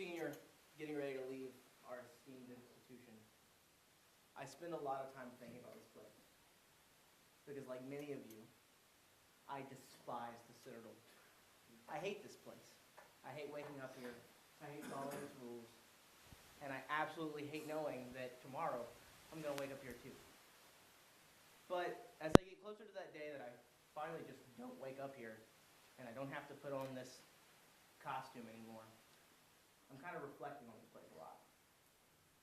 senior getting ready to leave our esteemed institution, I spend a lot of time thinking about this place. Because like many of you, I despise the Citadel. I hate this place. I hate waking up here. I hate following its rules. And I absolutely hate knowing that tomorrow I'm going to wake up here too. But as I get closer to that day that I finally just don't wake up here and I don't have to put on this costume anymore, I'm kind of reflecting on this place a lot.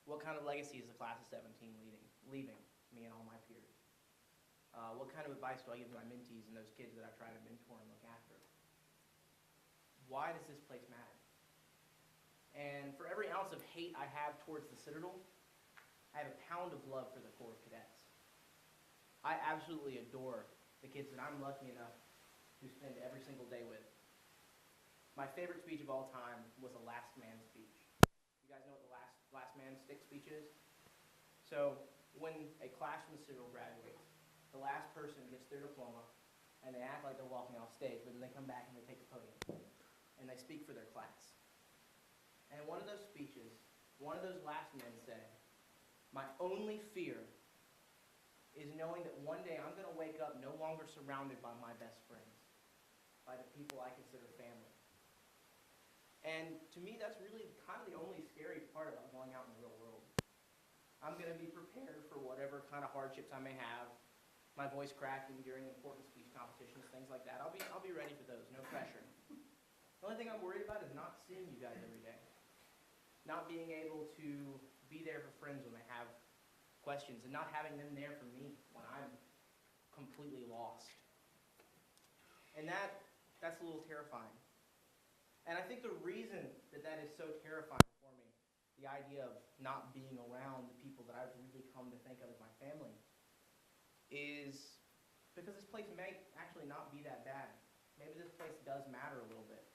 What kind of legacy is the class of 17 leaving me and all my peers? What kind of advice do I give to my mentees and those kids that I try to mentor and look after? Why does this place matter? And for every ounce of hate I have towards the Citadel, I have a pound of love for the Corps of Cadets. I absolutely adore the kids that I'm lucky enough to spend every single day with. My favorite speech of all time was a last man speech. You guys know what the last man stick speech is? So when a class from the Citadel graduates, the last person gets their diploma and they act like they're walking off stage, but then they come back and they take the podium and they speak for their class. And in one of those speeches, one of those last men said, "My only fear is knowing that one day I'm going to wake up no longer surrounded by my best friends, by the people I consider family." And to me, that's really kind of the only scary part about going out in the real world. I'm going to be prepared for whatever kind of hardships I may have, my voice cracking during important speech competitions, things like that. I'll be ready for those, no pressure. The only thing I'm worried about is not seeing you guys every day. Not being able to be there for friends when they have questions, and not having them there for me when I'm completely lost. And that's a little terrifying. And I think the reason that is so terrifying for me, the idea of not being around the people that I've really come to think of as my family, is because this place may actually not be that bad. Maybe this place does matter a little bit.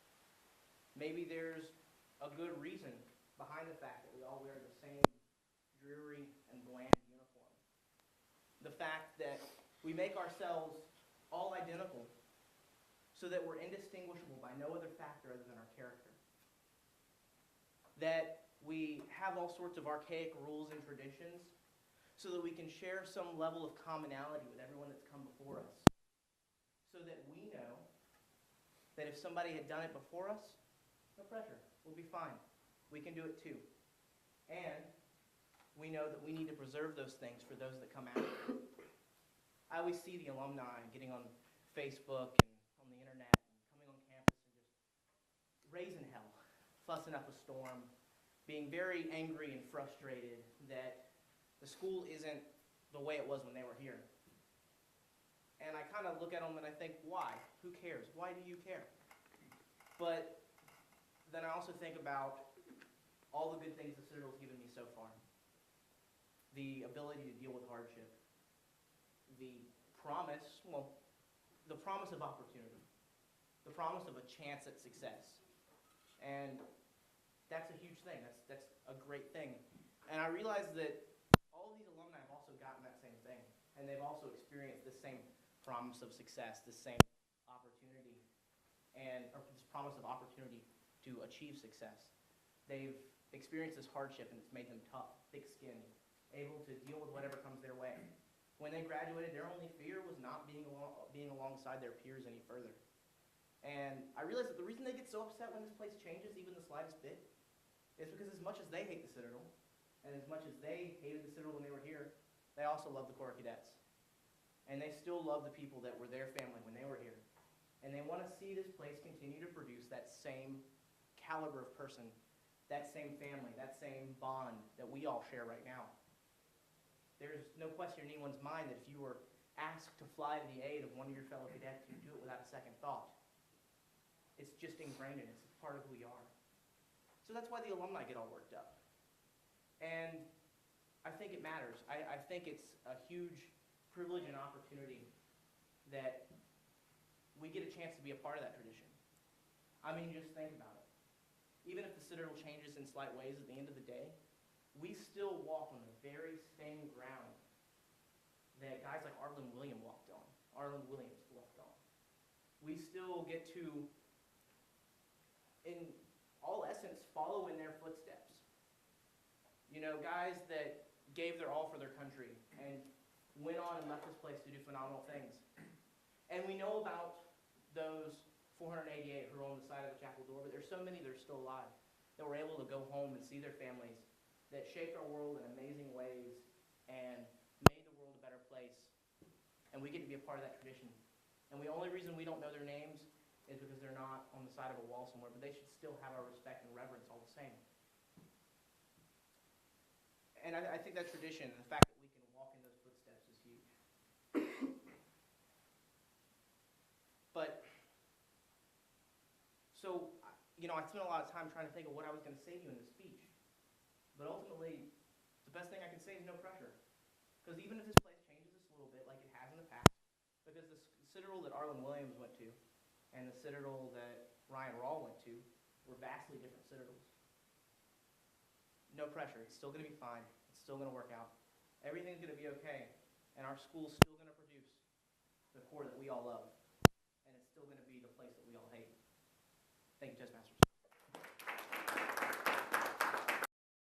Maybe there's a good reason behind the fact that we all wear the same dreary and bland uniform. The fact that we make ourselves all identical so that we're indistinguishable by no other factor other than our character. That we have all sorts of archaic rules and traditions so that we can share some level of commonality with everyone that's come before us. So that we know that if somebody had done it before us, no pressure, we'll be fine. We can do it too. And we know that we need to preserve those things for those that come after. I always see the alumni getting on Facebook and on the internet and coming on campus and just raising hell, fussing up a storm, being very angry and frustrated that the school isn't the way it was when they were here. And I kind of look at them and I think, why? Who cares? Why do you care? But then I also think about all the good things the Citadel's given me so far. The ability to deal with hardship. The promise of opportunity. The promise of a chance at success. And that's a huge thing. That's a great thing. And I realize that all of these alumni have also gotten that same thing. And they've also experienced this same promise of success, this same opportunity, or this promise of opportunity to achieve success. They've experienced this hardship and it's made them tough, thick-skinned, able to deal with whatever comes their way. When they graduated, their only fear was not being alongside their peers any further. And I realize that the reason they get so upset when this place changes, even the slightest bit, is because as much as they hate the Citadel, and as much as they hated the Citadel when they were here, they also love the Corps of Cadets. And they still love the people that were their family when they were here. And they want to see this place continue to produce that same caliber of person, that same family, that same bond that we all share right now. There's no question in anyone's mind that if you were asked to fly to the aid of one of your fellow cadets, you'd do it without a second thought. It's just ingrained in us. It's part of who we are. So that's why the alumni get all worked up. And I think it matters. I think it's a huge privilege and opportunity that we get a chance to be a part of that tradition. I mean, just think about it. Even if the Citadel changes in slight ways at the end of the day, we still walk on the very same ground that guys like Arlen Williams walked on. We still get to, in all essence, follow in their footsteps. You know, guys that gave their all for their country and went on and left this place to do phenomenal things. And we know about those 488 who are on the side of the chapel door, but there's so many that are still alive that were able to go home and see their families, that shaped our world in amazing ways and made the world a better place. And we get to be a part of that tradition. And the only reason we don't know their names is because they're not on the side of a wall somewhere, but they should still have our respect and reverence all the same. And I think that tradition, and the fact that we can walk in those footsteps is huge. But, so, you know, I spent a lot of time trying to think of what I was going to say to you in this speech. But ultimately, the best thing I can say is no pressure. Because even if this place changes just a little bit, like it has in the past, because the Citadel that Arlen Williams went to and the Citadel that Ryan Rawl went to were vastly different citadels. No pressure. It's still going to be fine. It's still going to work out. Everything's going to be okay. And our school's still going to produce the core that we all love. And it's still going to be the place that we all hate. Thank you, Toastmaster.